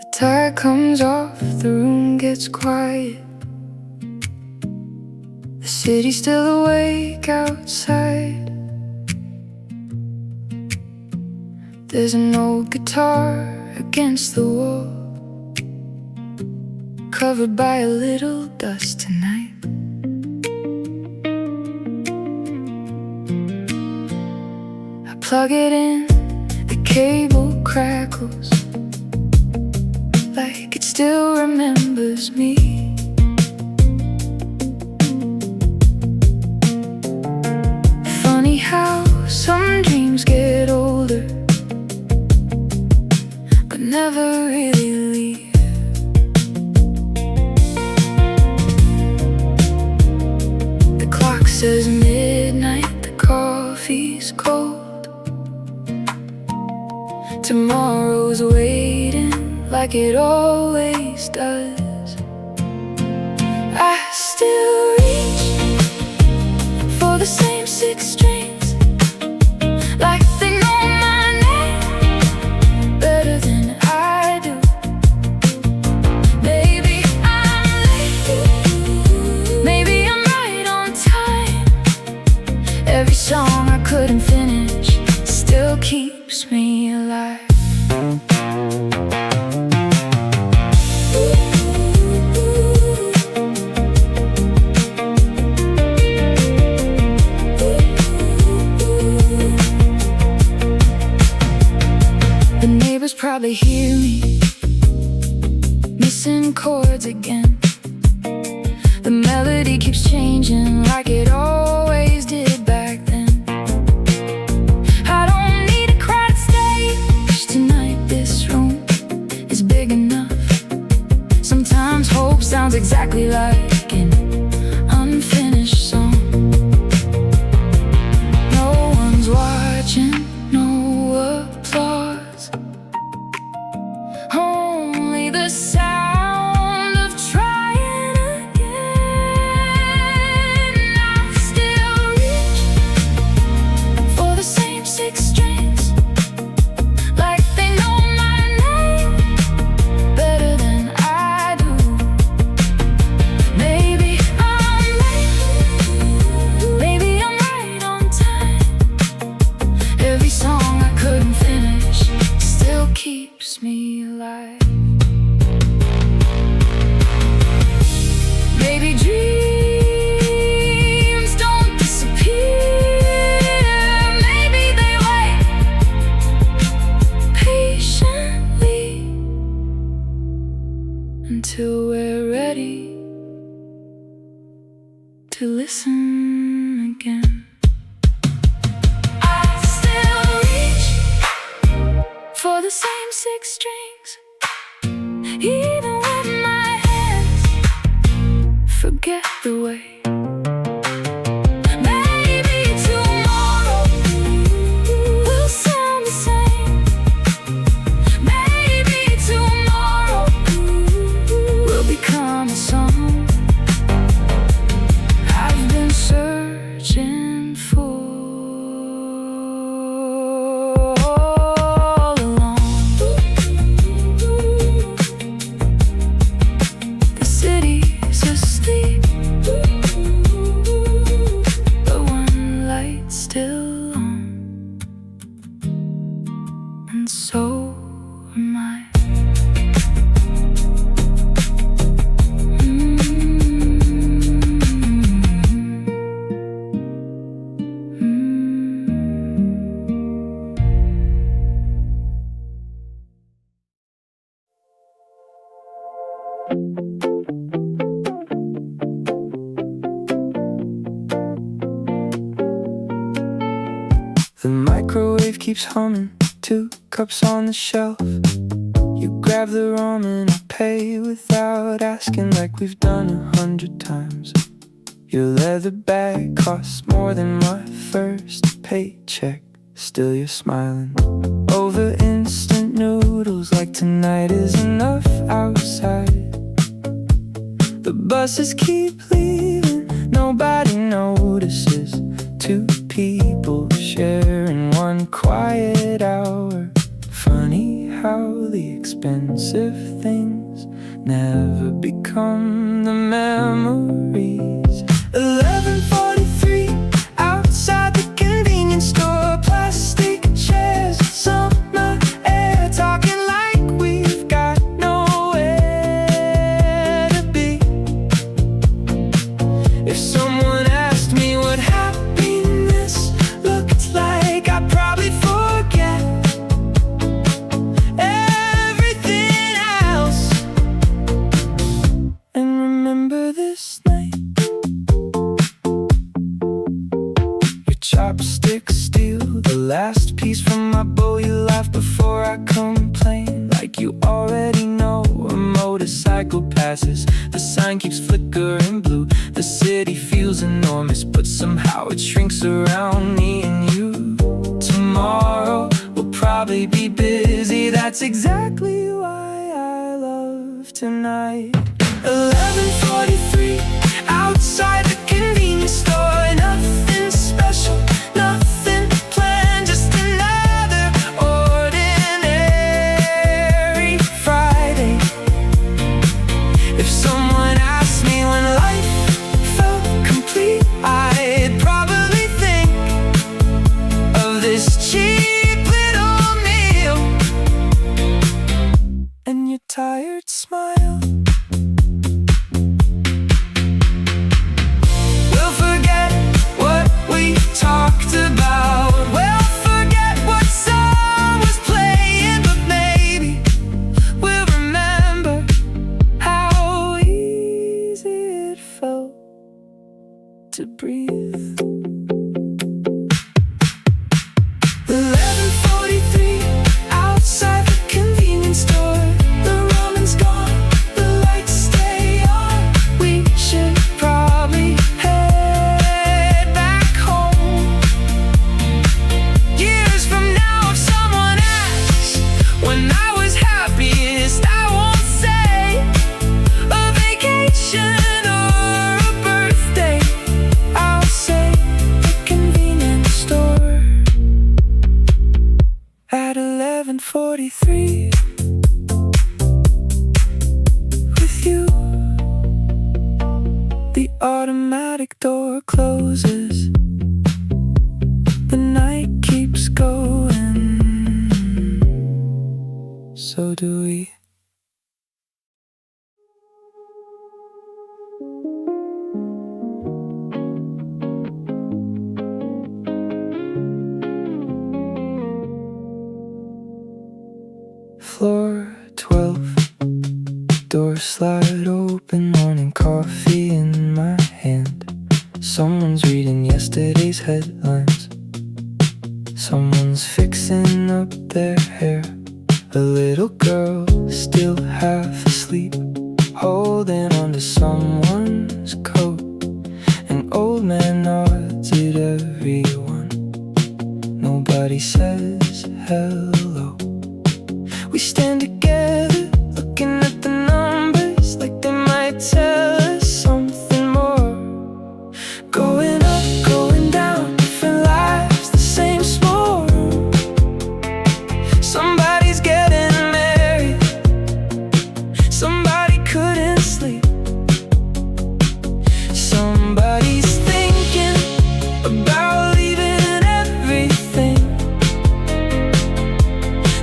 The tide comes off, the room gets quiet. The city's still awake outside. There's an old guitar against the wall, covered by a little dust tonight. I plug it in, the cable crackles like it still remembers me. Funny how some dreams get older but never really leave. The clock says midnight, the coffee's cold. Tomorrow's waiting like it always does. I still reach for the same six strings, like they know my name better than I do. Maybe I'm late, maybe I'm right on time. Every song I couldn't finish still keeps me alive. The neighbors probably hear me missing chords again. The melody keeps changing like it always did back then. I don't need a crowded stage tonight. This room is big enough. Sometimes hope sounds exactly like an unfinished song. No one's watching, no applause, only the sound of trying again. I still reach for the same six strings, like they know my name better than I do. Maybe I'm late, maybe I'm right on time. Every song I couldn't finish still keeps me alive. Maybe dreams don't disappear. Maybe they wait patiently until we're ready to listen again. I still reach for the same six strings, even when my hands forget the way. Maybe tomorrow will sound the same. Maybe tomorrow will become a song I've been searching for all along. The city's asleep, but one light's still on, and so am I. The microwave keeps humming, 2 cups on the shelf. You grab the ramen, I pay without asking, like we've done 100 times. Your leather bag costs more than my first paycheck. Still you're smiling over instant noodles, like tonight is enough outside. The buses keep leaving, nobody notices. 2 people sharing one quiet hour. Funny how the expensive never become the memories. 11:43, outside the convenience store, plastic chairs, summer air, talking like we've got nowhere to be. If someone asked me what happiness looked like, I'd probably forget everything else and remember this night. Your chopsticks steal the last piece from my bowl. You laugh before I complain, like you already know. A motorcycle passes, the sign keeps flickering blue. The city feels enormous, but somehow it shrinks around me and you. Tomorrow will probably be busy, that's exactly why I love tonight. 11:43, outside the convenience store, nothing special, nothing planned, just another ordinary Friday. If someone asked me when life felt complete, I'd probably think of this cheap little meal and your tired smile. We'll forget what we talked about, we'll forget what song was playing, but maybe we'll remember how easy it felt to breathe. 11:43, outside the convenience store, the ramen's gone, the lights stay on. We should probably head back home. Years from now, if someone asks when I was happiest, I won't say a vacation or a birthday. I'll say the convenience store. At 11:43, with you, the automatic door closes, the night keeps going, so do we. Floor 12, door slide open, morning coffee in my hand. Someone's reading yesterday's headlines, someone's fixing up their hair. A little girl still half asleep, holding onto someone's coat. An old man nods at everyone, nobody says hello. We stand together, looking at the numbers like they might tell us something more. Going up, going down, different lives, the same small room. Somebody's getting married, somebody couldn't sleep, somebody's thinking about leaving everything.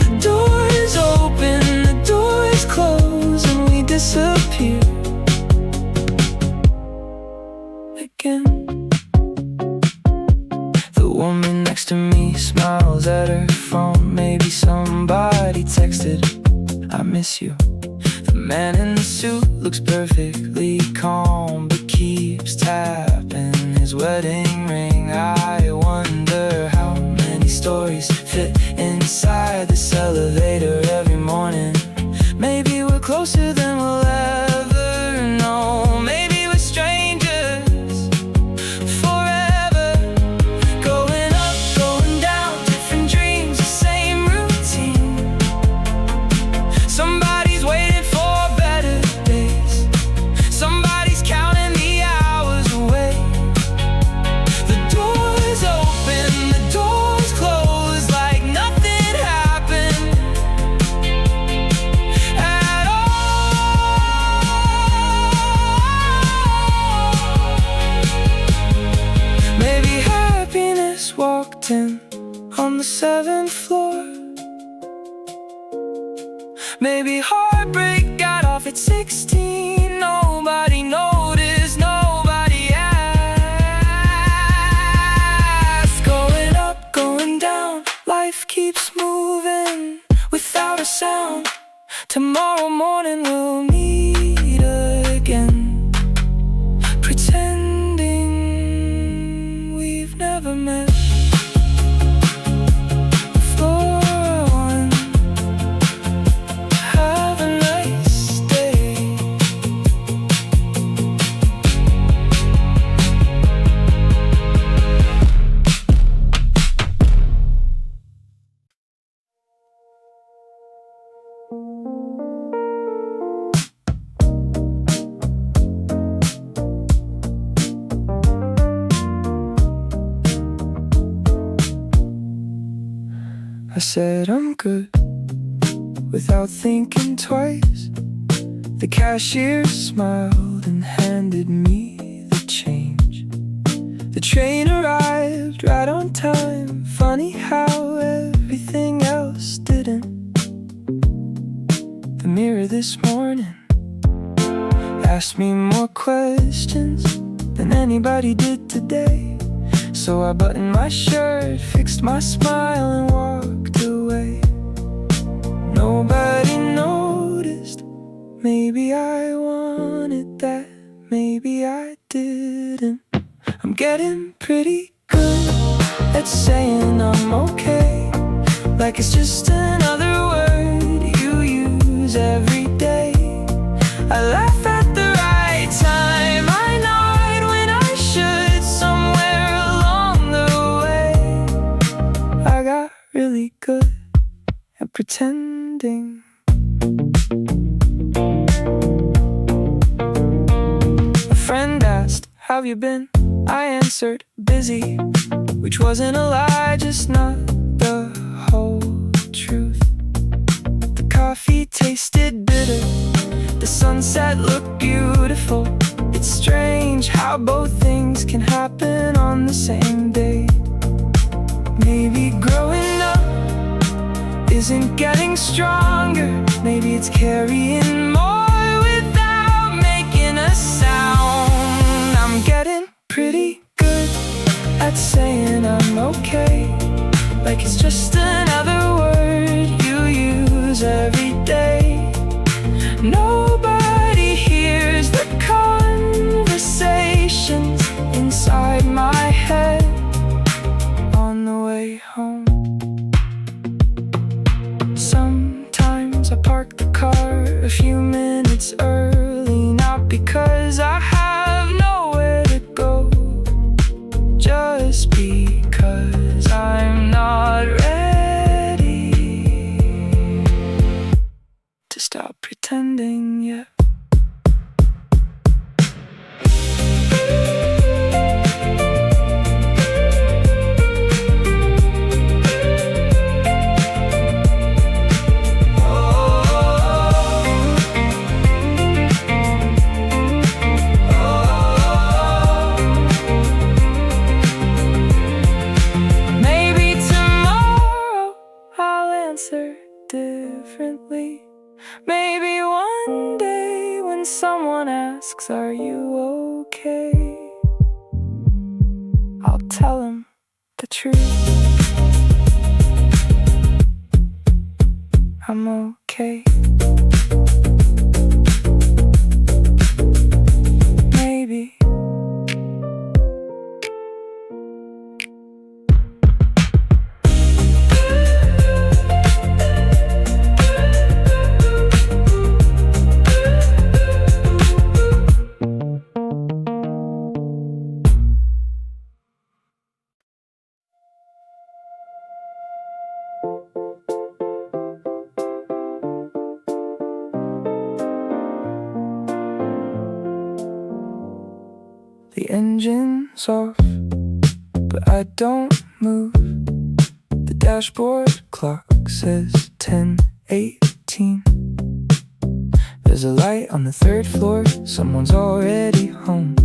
The doors open, the doors close, and we disappear again. The woman next to me smiles at her phone. Maybe somebody texted, I miss you. The man in the suit looks perfectly calm, but keeps tapping his wedding ring. I wonder how many stories fit inside this elevator every morning. Maybe we're closer than we'll ever know. Maybe we're strangers forever. Going up, going down, different dreams, the same routine. Somebody's waiting for better days, somebody's counting the hours away. The doors open, the doors close, like nothing happened at all. 7th floor. Maybe heartbreak got off at 16. Nobody noticed, nobody asked. Going up, going down, life keeps moving without a sound. Tomorrow morning we'll meet again, pretending we've never met. I said I'm good without thinking twice. The cashier smiled and handed me the change. The train arrived right on time. Funny how everything else didn't. The mirror this morning asked me more questions than anybody did today. So I buttoned my shirt, fixed my smile and walked away. Nobody noticed. Maybe I wanted that, maybe I didn't. I'm getting pretty good at saying I'm okay, like it's just another word you use every day. I laugh at the right time, I nod when I should. Somewhere along the way I got really good at pretending. A friend asked, "How have you been?" I answered, "Busy," which wasn't a lie, just not the whole truth. The coffee tasted bitter, the sunset looked beautiful. It's strange how both things can happen on the same day. Maybe growing up isn't getting stronger. Maybe it's carrying more without making a sound. I'm getting pretty good at saying I'm okay, like it's just another word you use every day. Nobody hears the conversations inside my head on the way home. Sometimes I park the car a few minutes early, not because I have nowhere to go, just because I'm not ready to stop pretending yet. Differently. Maybe one day when someone asks, "Are you okay?" I'll tell them the truth. I'm okay. Maybe. The engine's off, but I don't move. The dashboard clock says 10:18. There's a light on the 3rd floor, someone's already home.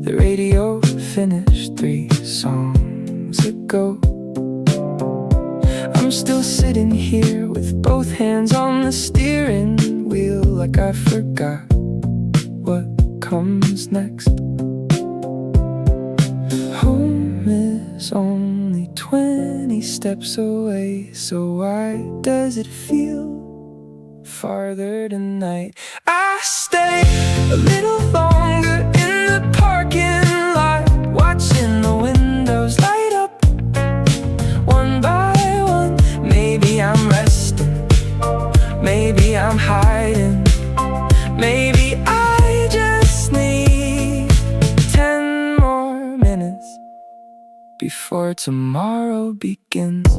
The radio finished 3 songs ago. I'm still sitting here with both hands on the steering wheel, like I forgot what comes next. Home is only 20 steps away, so why does it feel farther tonight? I stay a little longer in the parking lot, watching the windows light up one by one. Maybe I'm resting, maybe I'm hiding, maybe I just need 10 more minutes before tomorrow begins.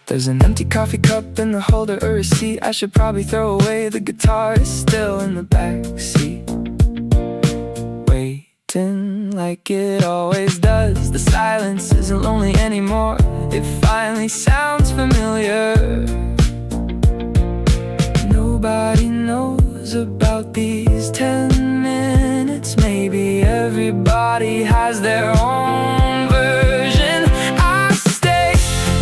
There's an empty coffee cup in the holder, a receipt. I should probably throw away. The guitar is still in the backseat, waiting like it always does. The silence isn't lonely anymore, it finally sounds familiar. Nobody knows about these 10 minutes. Maybe everybody has their own version. I stay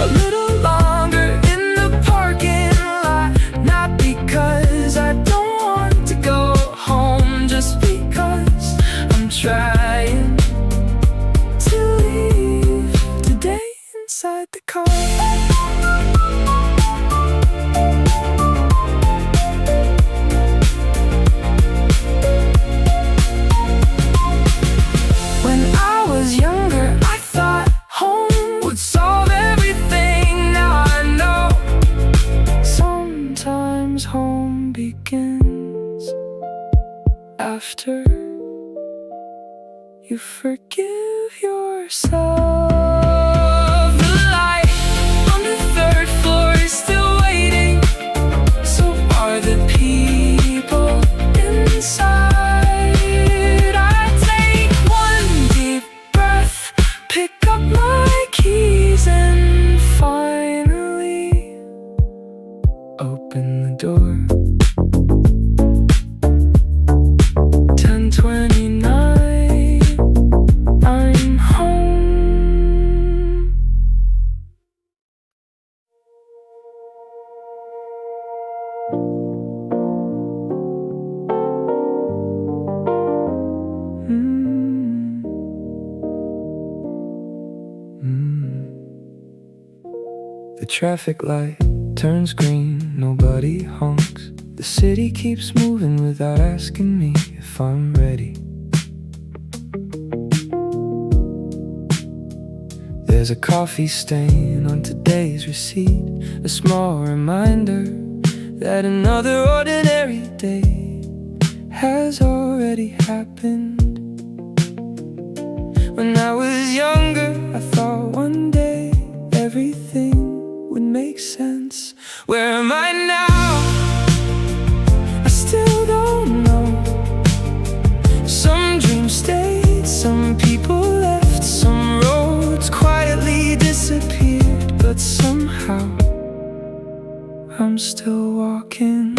a little longer in the parking lot, not because I don't want to go home, just because I'm trying to leave today inside the car. After you forgive yourself, the light on the 3rd floor is still waiting. So are the people inside. I take one deep breath, pick up my keys, and finally open the door. 10:29, I'm home. The traffic light turns green, nobody honks. The city keeps moving without asking me if I'm ready. There's a coffee stain on today's receipt, a small reminder that another ordinary day has already happened. When I was younger, I thought one day everything would make sense. Where am I now? Still don't know. Some dreams stayed, some people left, some roads quietly disappeared, but somehow I'm still walking.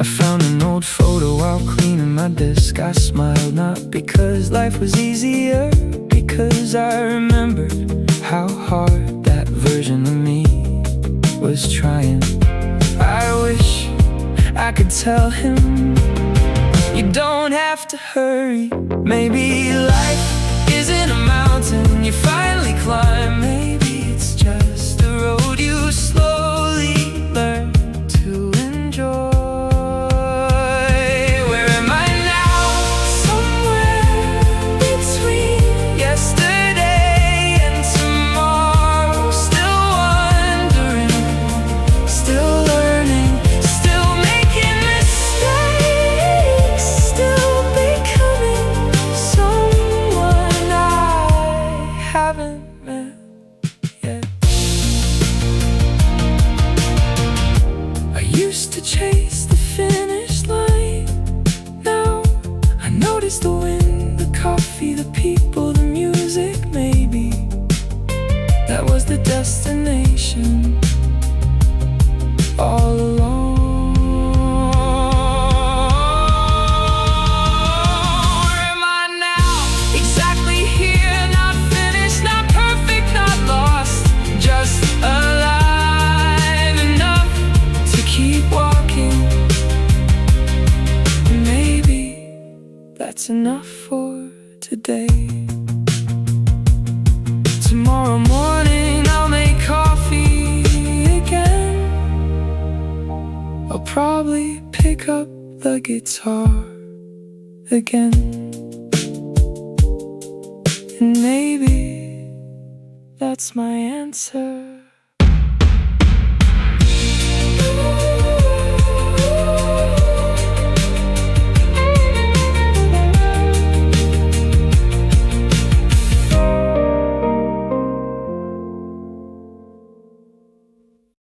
I found an old photo while cleaning my desk. I smiled not because life was easier, because I remembered how hard that version of me was trying. I wish I could tell him, you don't have to hurry. Maybe life isn't a mountain you finally climb. Maybe it's just a road you slowly learn to enjoy. Where am I now? Somewhere between yesterday and tomorrow. Still wondering, still learning, still making mistakes, still becoming someone I haven't met yet. I used to chase the finish line. Now I notice the wind, the coffee, the people, the music. Maybe that was the destination. all along. today. Tomorrow morning I'll make coffee again. I'll probably pick up the guitar again. And maybe that's my answer.